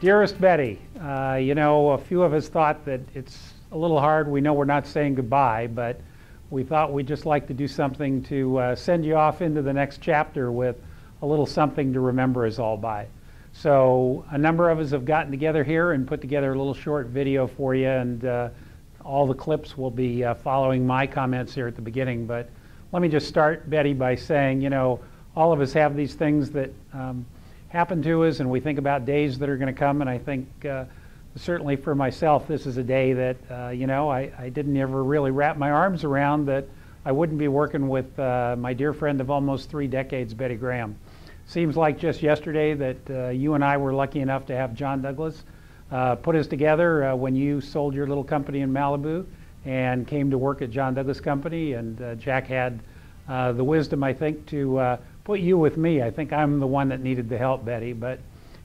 Dearest Betty, you know, a few of us thought that it's a little hard. We know we're not saying goodbye, but we thought we'd just like to do something to send you off into the next chapter with a little something to remember us all by. So a number of us have gotten together here and put together a little short video for you, and all the clips will be following my comments here at the beginning. But let me just start, Betty, by saying, you know, all of us have these things that happen to us, and we think about days that are going to come, and I think certainly for myself, this is a day that, you know, I didn't ever really wrap my arms around, that I wouldn't be working with my dear friend of almost 3 decades, Betty Graham. Seems like just yesterday that you and I were lucky enough to have John Douglas put us together when you sold your little company in Malibu and came to work at John Douglas Company, and Jack had the wisdom, I think, to put you with me. I think I'm the one that needed the help, Betty, but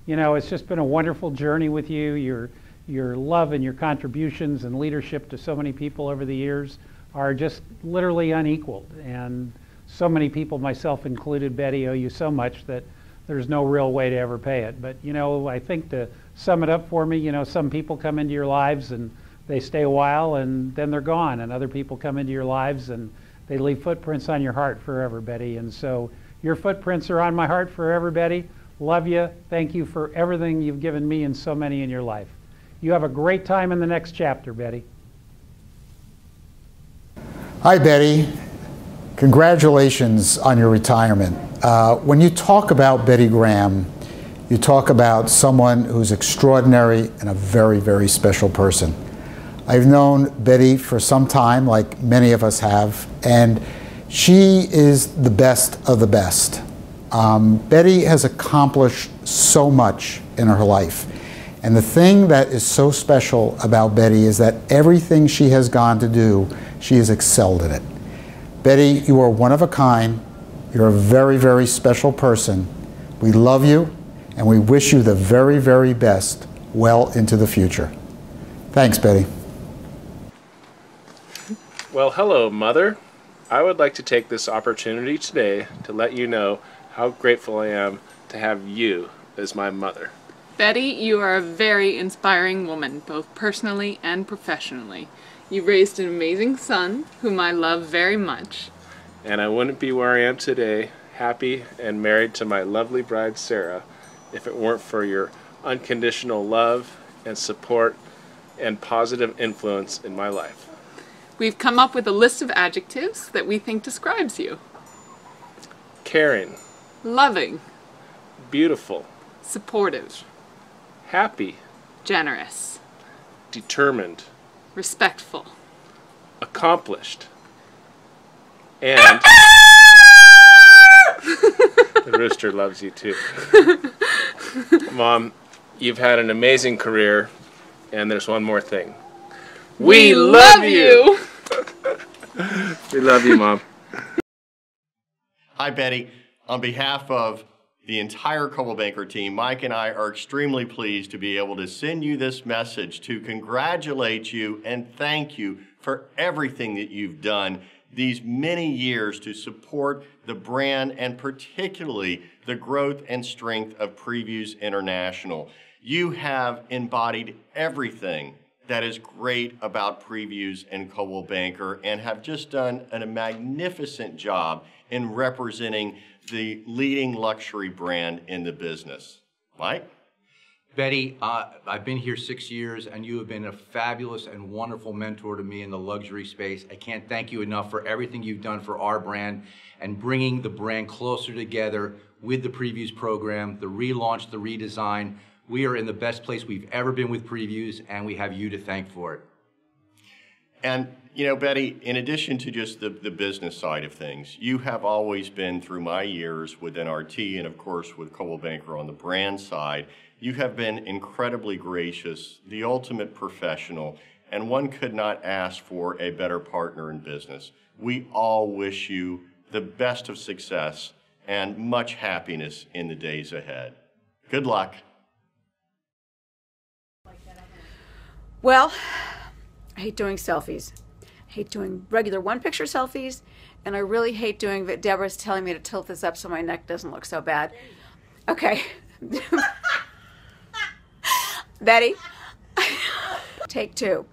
you know, it's just been a wonderful journey with you. Your love and your contributions and leadership to so many people over the years are just literally unequaled, and so many people, myself included, Betty, owe you so much that there's no real way to ever pay it. But you know, I think to sum it up for me, you know, some people come into your lives and they stay a while and then they're gone, and other people come into your lives and they leave footprints on your heart forever, Betty. And so your footprints are on my heart forever, Betty. Love you. Thank you for everything you've given me and so many in your life. You have a great time in the next chapter, Betty. Hi, Betty. Congratulations on your retirement. When you talk about Betty Graham, you talk about someone who's extraordinary and a very, very special person. I've known Betty for some time, like many of us have, and she is the best of the best. Betty has accomplished so much in her life. And the thing that is so special about Betty is that everything she has gone to do, she has excelled in it. Betty, you are one of a kind. You're a very, very special person. We love you, and we wish you the very, very best well into the future. Thanks, Betty. Well, hello, Mother. I would like to take this opportunity today to let you know how grateful I am to have you as my mother. Betty, you are a very inspiring woman, both personally and professionally. You raised an amazing son, whom I love very much. And I wouldn't be where I am today, happy and married to my lovely bride, Sarah, if it weren't for your unconditional love and support and positive influence in my life. We've come up with a list of adjectives that we think describes you. Caring. Loving. Beautiful. Supportive. Happy. Generous. Determined. Respectful. Accomplished. And the rooster loves you too. Mom, you've had an amazing career, and there's one more thing. We love you! We love you, Mom. Hi, Betty. On behalf of the entire Coldwell Banker team, Mike and I are extremely pleased to be able to send you this message to congratulate you and thank you for everything that you've done these many years to support the brand and particularly the growth and strength of Previews International. You have embodied everything that is great about Previews and Coldwell Banker and have just done a magnificent job in representing the leading luxury brand in the business. Mike? Betty, I've been here 6 years, and you have been a fabulous and wonderful mentor to me in the luxury space. I can't thank you enough for everything you've done for our brand and bringing the brand closer together with the Previews program, the relaunch, the redesign. We are in the best place we've ever been with Previews, and we have you to thank for it. And, you know, Betty, in addition to just the business side of things, you have always been, through my years with NRT and, of course, with Coldwell Banker on the brand side, you have been incredibly gracious, the ultimate professional, and one could not ask for a better partner in business. We all wish you the best of success and much happiness in the days ahead. Good luck. Well, I hate doing selfies. I hate doing regular one-picture selfies, and I really hate doing that. Deborah's telling me to tilt this up so my neck doesn't look so bad. Okay. Betty, take two.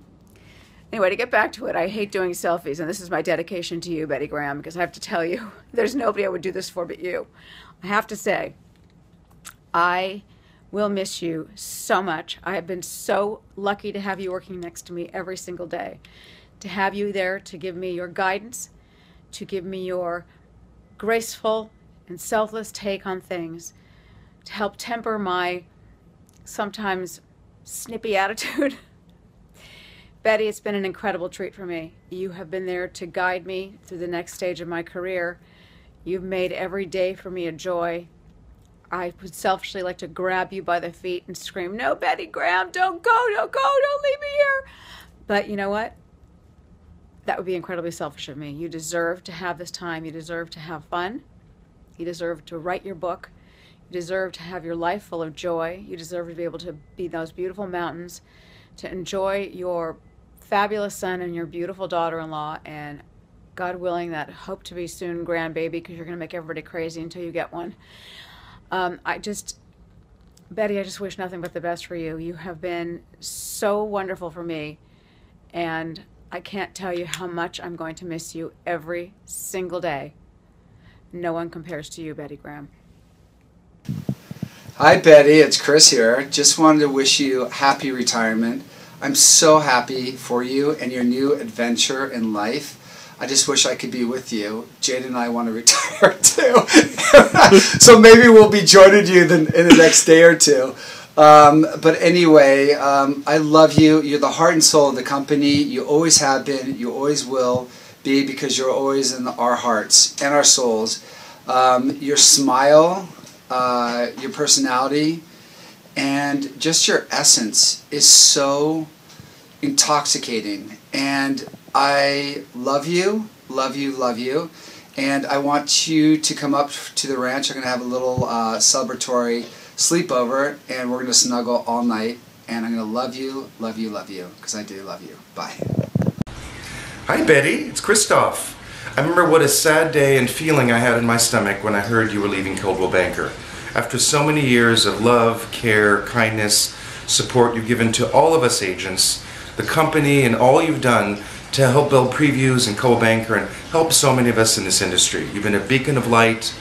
Anyway, to get back to it, I hate doing selfies, and this is my dedication to you, Betty Graham, because I have to tell you, there's nobody I would do this for but you. I have to say, I will miss you so much. I have been so lucky to have you working next to me every single day, to have you there to give me your guidance, to give me your graceful and selfless take on things, to help temper my sometimes snippy attitude. Betty, it's been an incredible treat for me. You have been there to guide me through the next stage of my career. You've made every day for me a joy. I would selfishly like to grab you by the feet and scream, "No, Betty Graham, don't go, don't leave me here." But you know what? That would be incredibly selfish of me. You deserve to have this time. You deserve to have fun. You deserve to write your book. You deserve to have your life full of joy. You deserve to be able to be in those beautiful mountains, to enjoy your fabulous son and your beautiful daughter-in-law, and God willing, that hope to be soon grandbaby, because you're going to make everybody crazy until you get one. Betty, I just wish nothing but the best for you. You have been so wonderful for me, and I can't tell you how much I'm going to miss you every single day. No one compares to you, Betty Graham. Hi, Betty. It's Chris here. Just wanted to wish you happy retirement. I'm so happy for you and your new adventure in life. I just wish I could be with you. Jade and I want to retire too. So maybe we'll be joining you in the next day or two. But anyway, I love you. You're the heart and soul of the company. You always have been. You always will be, because you're always in our hearts and our souls. Your smile, your personality, and just your essence is so intoxicating. And I love you, love you, love you. And I want you to come up to the ranch. I'm going to have a little celebratory sleepover, and we're going to snuggle all night. And I'm going to love you, love you, love you, because I do love you. Bye. Hi, Betty. It's Christoph. I remember what a sad day and feeling I had in my stomach when I heard you were leaving Coldwell Banker. After so many years of love, care, kindness, support you've given to all of us agents, the company, and all you've done to help build Previews and Coldwell Banker and help so many of us in this industry. You've been a beacon of light,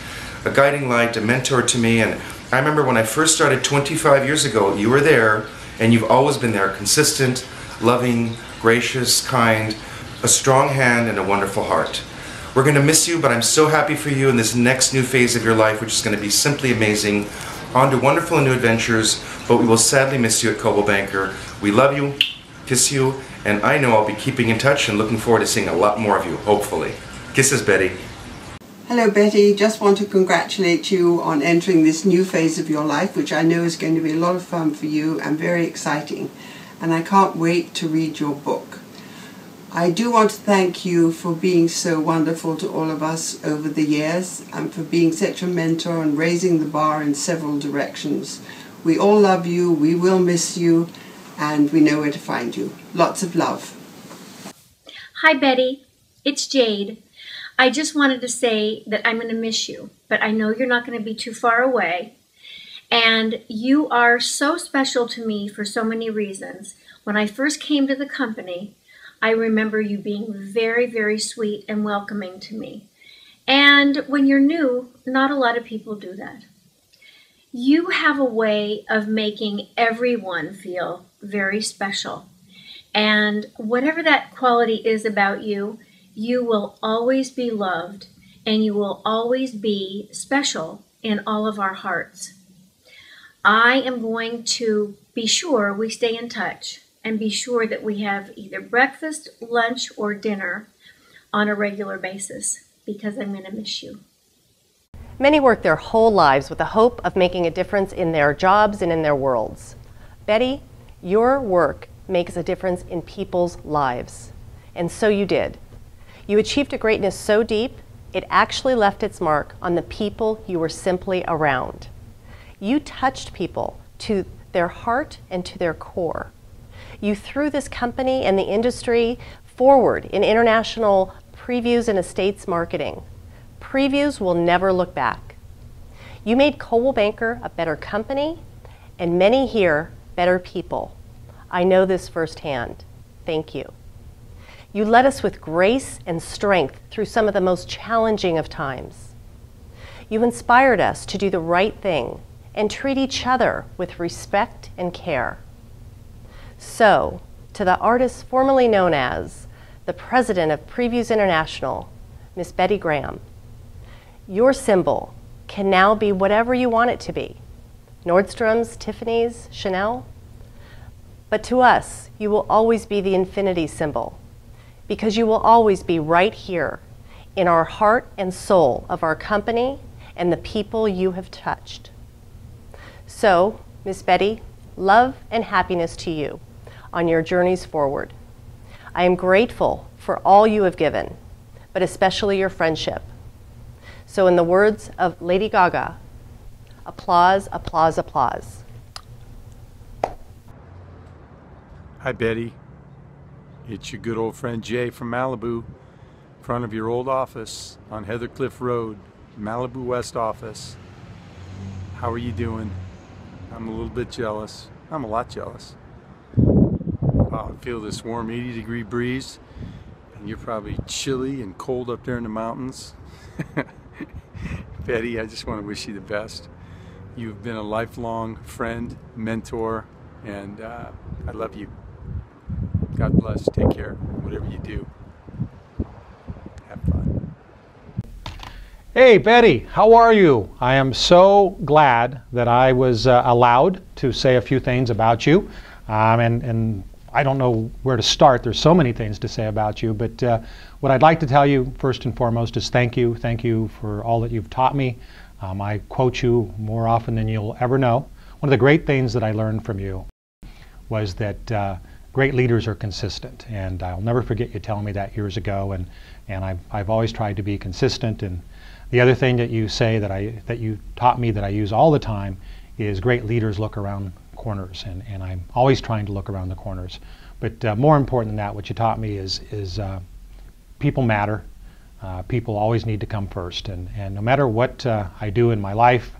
a guiding light, a mentor to me, and I remember when I first started 25 years ago, you were there, and you've always been there, consistent, loving, gracious, kind, a strong hand, and a wonderful heart. We're going to miss you, but I'm so happy for you in this next new phase of your life, which is going to be simply amazing. On to wonderful and new adventures, but we will sadly miss you at Coldwell Banker. We love you, kiss you, and I know I'll be keeping in touch and looking forward to seeing a lot more of you, hopefully. Kisses, Betty. Hello, Betty. Just want to congratulate you on entering this new phase of your life, which I know is going to be a lot of fun for you and very exciting. And I can't wait to read your book. I do want to thank you for being so wonderful to all of us over the years, and for being such a mentor and raising the bar in several directions. We all love you, we will miss you, and we know where to find you. Lots of love. Hi, Betty. It's Jade. I just wanted to say that I'm going to miss you, but I know you're not going to be too far away. And you are so special to me for so many reasons. When I first came to the company, I remember you being very, very sweet and welcoming to me. And when you're new, not a lot of people do that. You have a way of making everyone feel very special. And whatever that quality is about you, you will always be loved, and you will always be special in all of our hearts. I am going to be sure we stay in touch and be sure that we have either breakfast, lunch, or dinner on a regular basis, because I'm going to miss you. Many work their whole lives with the hope of making a difference in their jobs and in their worlds. Betty, your work makes a difference in people's lives, and so you did. You achieved a greatness so deep, it actually left its mark on the people you were simply around. You touched people to their heart and to their core. You threw this company and the industry forward in international previews and estates marketing. Previews will never look back. You made Coldwell Banker a better company, and many here better people. I know this firsthand. Thank you. You led us with grace and strength through some of the most challenging of times. You inspired us to do the right thing and treat each other with respect and care. So, to the artist formerly known as the president of Previews International, Miss Betty Graham, your symbol can now be whatever you want it to be. Nordstrom's, Tiffany's, Chanel. But to us, you will always be the infinity symbol, because you will always be right here in our heart and soul of our company and the people you have touched. So, Miss Betty, love and happiness to you on your journeys forward. I am grateful for all you have given, but especially your friendship. So in the words of Lady Gaga, applause, applause, applause. Hi, Betty. It's your good old friend Jay from Malibu, in front of your old office on Heather Cliff Road, Malibu West office. How are you doing? I'm a little bit jealous. I'm a lot jealous. Wow, I feel this warm 80-degree breeze, and you're probably chilly and cold up there in the mountains. Betty, I just want to wish you the best. You've been a lifelong friend, mentor, and I love you. God bless. Take care. Whatever you do. Have fun. Hey, Betty, how are you? I am so glad that I was allowed to say a few things about you. And I don't know where to start. There's so many things to say about you. But what I'd like to tell you, first and foremost, is thank you. Thank you for all that you've taught me. I quote you more often than you'll ever know. One of the great things that I learned from you was that great leaders are consistent. And I'll never forget you telling me that years ago. And I've always tried to be consistent. And the other thing that you say that you taught me that I use all the time is great leaders look around corners, and I'm always trying to look around the corners. But more important than that, what you taught me is people matter. People always need to come first, and no matter what I do in my life,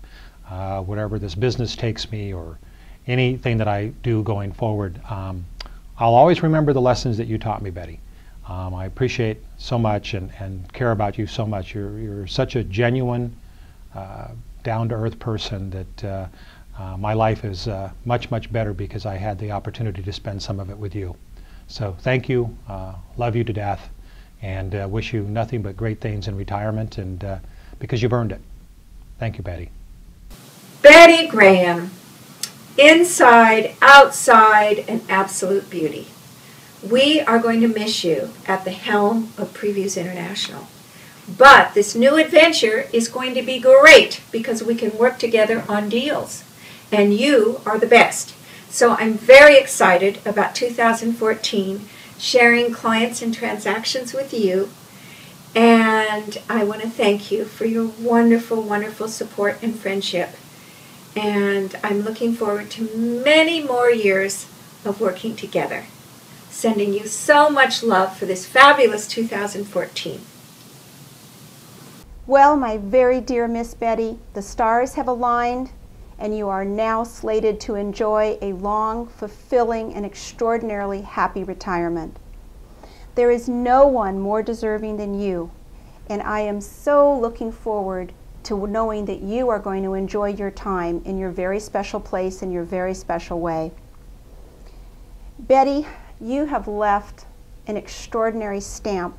whatever this business takes me or anything that I do going forward, I'll always remember the lessons that you taught me, Betty. I appreciate so much and care about you so much. You're such a genuine, down-to-earth person that my life is much, much better because I had the opportunity to spend some of it with you. So thank you, love you to death, and wish you nothing but great things in retirement, and because you've earned it. Thank you, Betty. Betty Graham, inside, outside, an absolute beauty. We are going to miss you at the helm of Previews International. But this new adventure is going to be great because we can work together on deals. And you are the best. So I'm very excited about 2014, sharing clients and transactions with you. And I want to thank you for your wonderful, wonderful support and friendship. And I'm looking forward to many more years of working together. Sending you so much love for this fabulous 2014. Well, my very dear Miss Betty, the stars have aligned, and you are now slated to enjoy a long, fulfilling, and extraordinarily happy retirement. There is no one more deserving than you, and I am so looking forward to knowing that you are going to enjoy your time in your very special place in your very special way. Betty, you have left an extraordinary stamp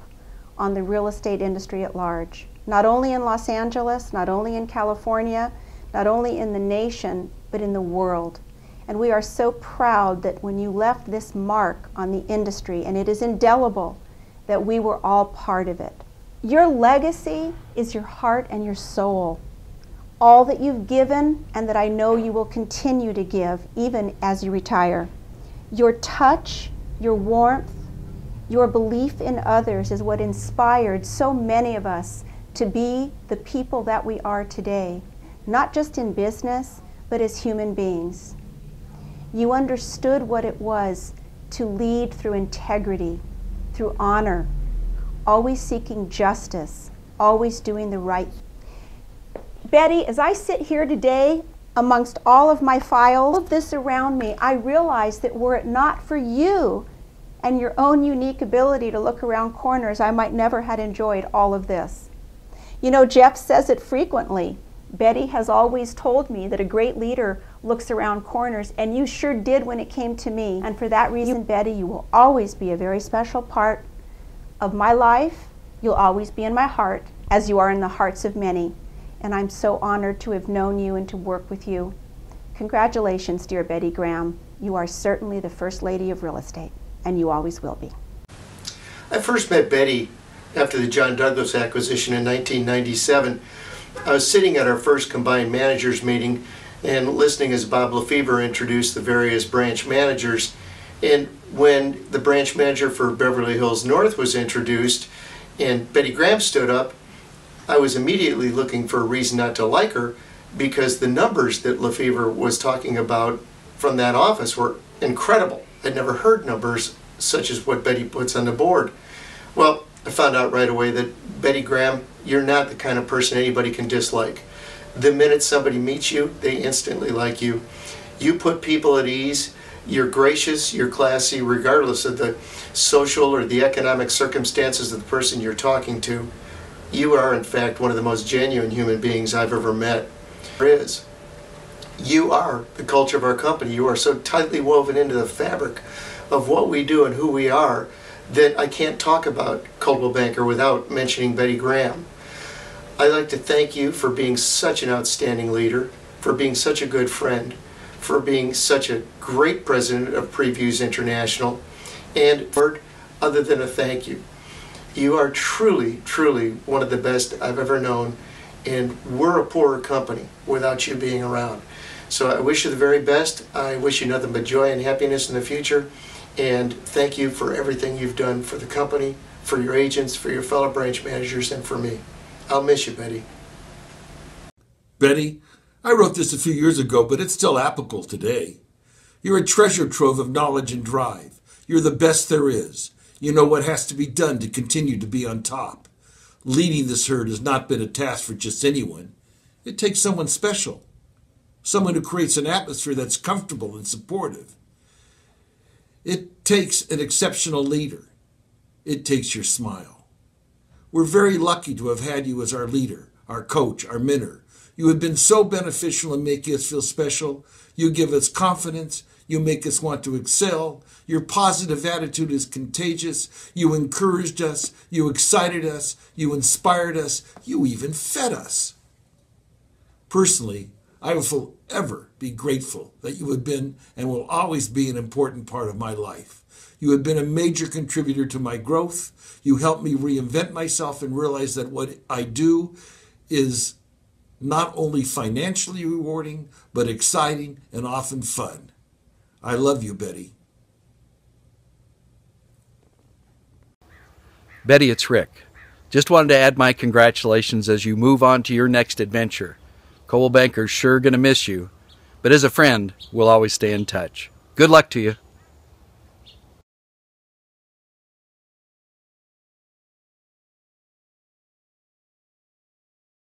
on the real estate industry at large, not only in Los Angeles, not only in California, not only in the nation, but in the world. And we are so proud that when you left this mark on the industry, and it is indelible, that we were all part of it. Your legacy is your heart and your soul. All that you've given and that I know you will continue to give even as you retire. Your touch, your warmth, your belief in others is what inspired so many of us to be the people that we are today, not just in business, but as human beings. You understood what it was to lead through integrity, through honor, always seeking justice, always doing the right. Betty, as I sit here today, amongst all of my files, all of this around me, I realized that were it not for you and your own unique ability to look around corners, I might never have enjoyed all of this. You know, Jeff says it frequently. Betty has always told me that a great leader looks around corners, and you sure did when it came to me. And for that reason, Betty, you will always be a very special part of my life. You'll always be in my heart, as you are in the hearts of many. And I'm so honored to have known you and to work with you. Congratulations, dear Betty Graham. You are certainly the First Lady of Real Estate, and you always will be. I first met Betty after the John Douglas acquisition in 1997. I was sitting at our first combined managers meeting and listening as Bob Lefevre introduced the various branch managers. And when the branch manager for Beverly Hills North was introduced and Betty Graham stood up, I was immediately looking for a reason not to like her, because the numbers that Lefevre was talking about from that office were incredible. I'd never heard numbers such as what Betty puts on the board. Well, I found out right away that Betty Graham, you're not the kind of person anybody can dislike. The minute somebody meets you, they instantly like you. You put people at ease. You're gracious, you're classy, regardless of the social or the economic circumstances of the person you're talking to. You are, in fact, one of the most genuine human beings I've ever met. There is. You are the culture of our company. You are so tightly woven into the fabric of what we do and who we are that I can't talk about Coldwell Banker without mentioning Betty Graham. I'd like to thank you for being such an outstanding leader, for being such a good friend, for being such a great president of Previews International, and other than a thank you. You are truly, truly one of the best I've ever known, and we're a poorer company without you being around. So I wish you the very best. I wish you nothing but joy and happiness in the future, and thank you for everything you've done for the company, for your agents, for your fellow branch managers, and for me. I'll miss you, Betty. Betty, I wrote this a few years ago, but it's still applicable today. You're a treasure trove of knowledge and drive. You're the best there is. You know what has to be done to continue to be on top. Leading this herd has not been a task for just anyone. It takes someone special, someone who creates an atmosphere that's comfortable and supportive. It takes an exceptional leader. It takes your smile. We're very lucky to have had you as our leader, our coach, our mentor. You have been so beneficial in making us feel special. You give us confidence. You make us want to excel. Your positive attitude is contagious. You encouraged us. You excited us. You inspired us. You even fed us. Personally, I will forever be grateful that you have been and will always be an important part of my life. You have been a major contributor to my growth. You helped me reinvent myself and realize that what I do is not only financially rewarding, but exciting and often fun. I love you, Betty. Betty, it's Rick. Just wanted to add my congratulations as you move on to your next adventure. Coldwell Banker's sure going to miss you, but as a friend, we'll always stay in touch. Good luck to you.